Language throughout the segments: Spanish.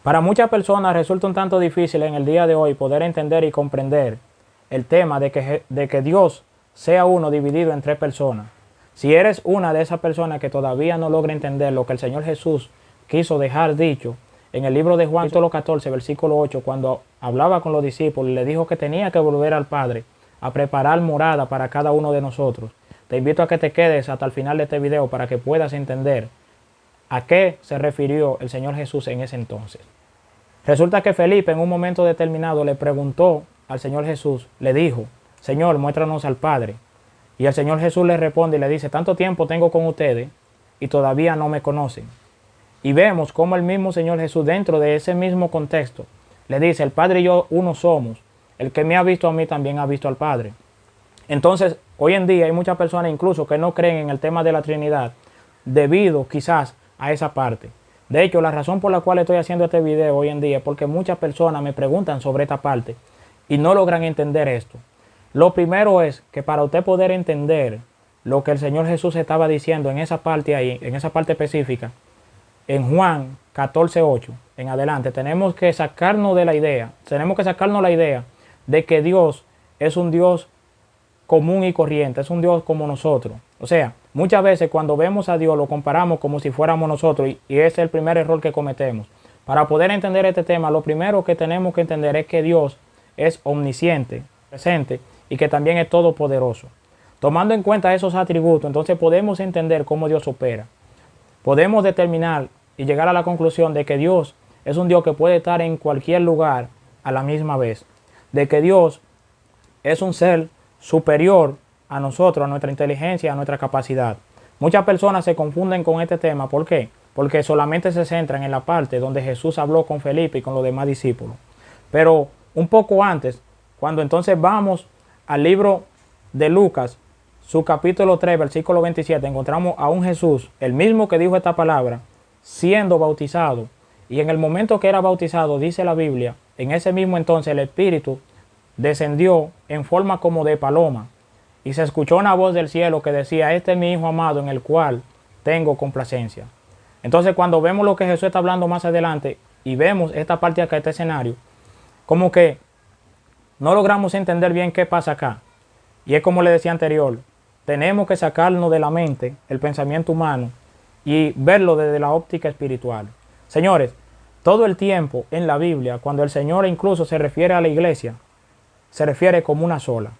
Para muchas personas resulta un tanto difícil en el día de hoy poder entender y comprender el tema de que Dios sea uno dividido en tres personas. Si eres una de esas personas que todavía no logra entender lo que el Señor Jesús quiso dejar dicho en el libro de Juan, capítulo 14, versículo 8, cuando hablaba con los discípulos y le dijo que tenía que volver al Padre a preparar morada para cada uno de nosotros, te invito a que te quedes hasta el final de este video para que puedas entender a qué se refirió el Señor Jesús en ese entonces. Resulta que Felipe en un momento determinado le preguntó al Señor Jesús, le dijo, Señor, muéstranos al Padre. Y el Señor Jesús le responde y le dice, tanto tiempo tengo con ustedes y todavía no me conocen. Y vemos cómo el mismo Señor Jesús, dentro de ese mismo contexto, le dice, el Padre y yo uno somos. El que me ha visto a mí también ha visto al Padre. Entonces, hoy en día hay muchas personas incluso que no creen en el tema de la Trinidad debido quizás a esa parte. De hecho, la razón por la cual estoy haciendo este video hoy en día es porque muchas personas me preguntan sobre esta parte y no logran entender esto. Lo primero es que para usted poder entender lo que el Señor Jesús estaba diciendo en esa parte ahí, en esa parte específica, en Juan 14:8 en adelante, tenemos que sacarnos la idea de que Dios es un Dios común y corriente, es un Dios como nosotros. O sea, muchas veces cuando vemos a Dios lo comparamos como si fuéramos nosotros y ese es el primer error que cometemos. Para poder entender este tema, lo primero que tenemos que entender es que Dios es omnisciente, presente y que también es todopoderoso. Tomando en cuenta esos atributos, entonces podemos entender cómo Dios opera. Podemos determinar y llegar a la conclusión de que Dios es un Dios que puede estar en cualquier lugar a la misma vez. De que Dios es un ser superior a nosotros, a nuestra inteligencia, a nuestra capacidad. Muchas personas se confunden con este tema. ¿Por qué? Porque solamente se centran en la parte donde Jesús habló con Felipe y con los demás discípulos. Pero un poco antes, cuando entonces vamos al libro de Lucas, su capítulo 3, versículo 27, encontramos a un Jesús, el mismo que dijo esta palabra, siendo bautizado. Y en el momento que era bautizado, dice la Biblia, en ese mismo entonces el Espíritu descendió en forma como de paloma. Y se escuchó una voz del cielo que decía, este es mi Hijo amado en el cual tengo complacencia. Entonces cuando vemos lo que Jesús está hablando más adelante y vemos esta parte acá, este escenario, como que no logramos entender bien qué pasa acá. Y es como le decía anterior, tenemos que sacarnos de la mente el pensamiento humano y verlo desde la óptica espiritual. Señores, todo el tiempo en la Biblia, cuando el Señor incluso se refiere a la iglesia, se refiere como una sola.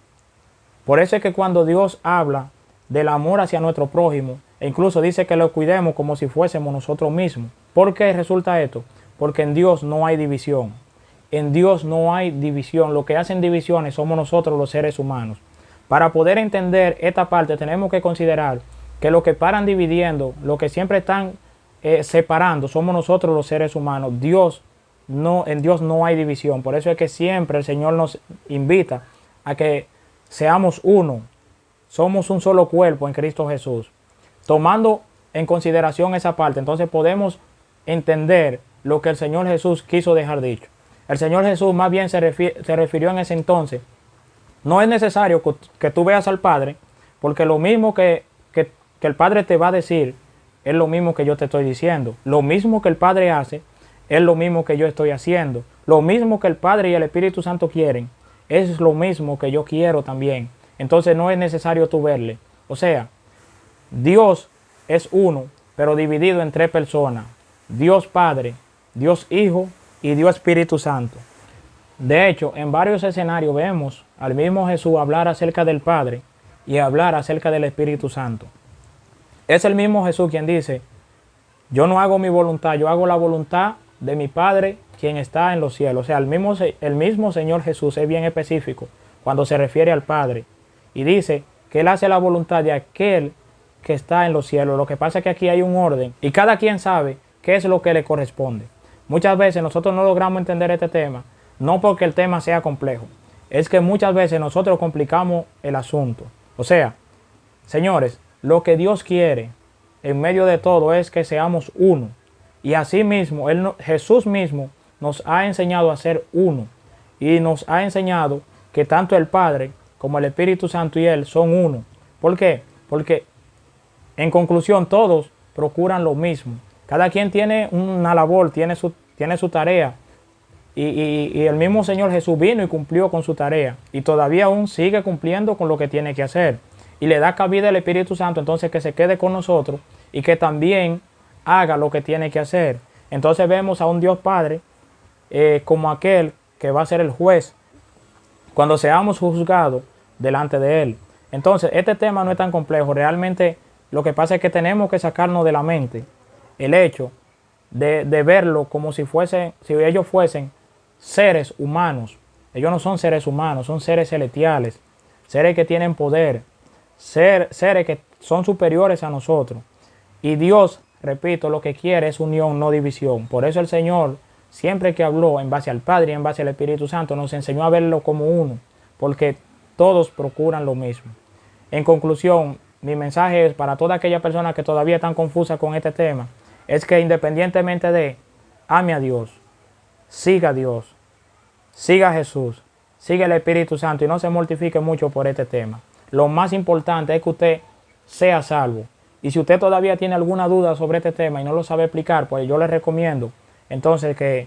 Por eso es que cuando Dios habla del amor hacia nuestro prójimo, e incluso dice que lo cuidemos como si fuésemos nosotros mismos. ¿Por qué resulta esto? Porque en Dios no hay división. En Dios no hay división. Lo que hacen divisiones somos nosotros los seres humanos. Para poder entender esta parte tenemos que considerar que lo que paran dividiendo, lo que siempre están separando, somos nosotros los seres humanos. En Dios no hay división. Por eso es que siempre el Señor nos invita a que seamos uno. Somos un solo cuerpo en Cristo Jesús. Tomando en consideración esa parte, entonces podemos entender lo que el Señor Jesús quiso dejar dicho. El Señor Jesús más bien se refirió en ese entonces. No es necesario que tú veas al Padre, porque lo mismo que el Padre te va a decir es lo mismo que yo te estoy diciendo. Lo mismo que el Padre hace es lo mismo que yo estoy haciendo. Lo mismo que el Padre y el Espíritu Santo quieren es lo mismo que yo quiero también. Entonces no es necesario tú verle. O sea, Dios es uno, pero dividido en tres personas. Dios Padre, Dios Hijo y Dios Espíritu Santo. De hecho, en varios escenarios vemos al mismo Jesús hablar acerca del Padre y hablar acerca del Espíritu Santo. Es el mismo Jesús quien dice, yo no hago mi voluntad, yo hago la voluntad de mi Padre quien está en los cielos. O sea, el mismo Señor Jesús es bien específico cuando se refiere al Padre. Y dice que Él hace la voluntad de aquel que está en los cielos. Lo que pasa es que aquí hay un orden y cada quien sabe qué es lo que le corresponde. Muchas veces nosotros no logramos entender este tema, no porque el tema sea complejo, es que muchas veces nosotros complicamos el asunto. O sea, señores, lo que Dios quiere en medio de todo es que seamos uno. Y así mismo, Jesús mismo nos ha enseñado a ser uno. Y nos ha enseñado que tanto el Padre como el Espíritu Santo y Él son uno. ¿Por qué? Porque en conclusión todos procuran lo mismo. Cada quien tiene una labor, tiene tiene su tarea. Y el mismo Señor Jesús vino y cumplió con su tarea. Y todavía aún sigue cumpliendo con lo que tiene que hacer. Y le da cabida al Espíritu Santo, entonces que se quede con nosotros y que también haga lo que tiene que hacer. Entonces vemos a un Dios Padre como aquel que va a ser el juez cuando seamos juzgados delante de Él. Entonces, este tema no es tan complejo. Realmente lo que pasa es que tenemos que sacarnos de la mente el hecho de verlo como si ellos fuesen seres humanos. Ellos no son seres humanos, son seres celestiales, seres que tienen poder, seres que son superiores a nosotros. Y Dios, repito, lo que quiere es unión, no división. Por eso el Señor, siempre que habló en base al Padre y en base al Espíritu Santo, nos enseñó a verlo como uno, porque todos procuran lo mismo. En conclusión, mi mensaje es para toda aquella persona que todavía están confusa con este tema, es que independientemente de, ame a Dios, siga a Dios, siga a Jesús, siga el Espíritu Santo y no se mortifique mucho por este tema. Lo más importante es que usted sea salvo. Y si usted todavía tiene alguna duda sobre este tema y no lo sabe explicar, pues yo le recomiendo entonces que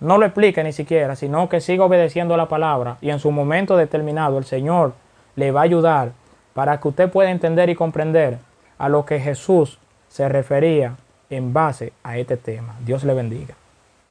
no lo explique ni siquiera, sino que siga obedeciendo la palabra y en su momento determinado el Señor le va a ayudar para que usted pueda entender y comprender a lo que Jesús se refería en base a este tema. Dios le bendiga.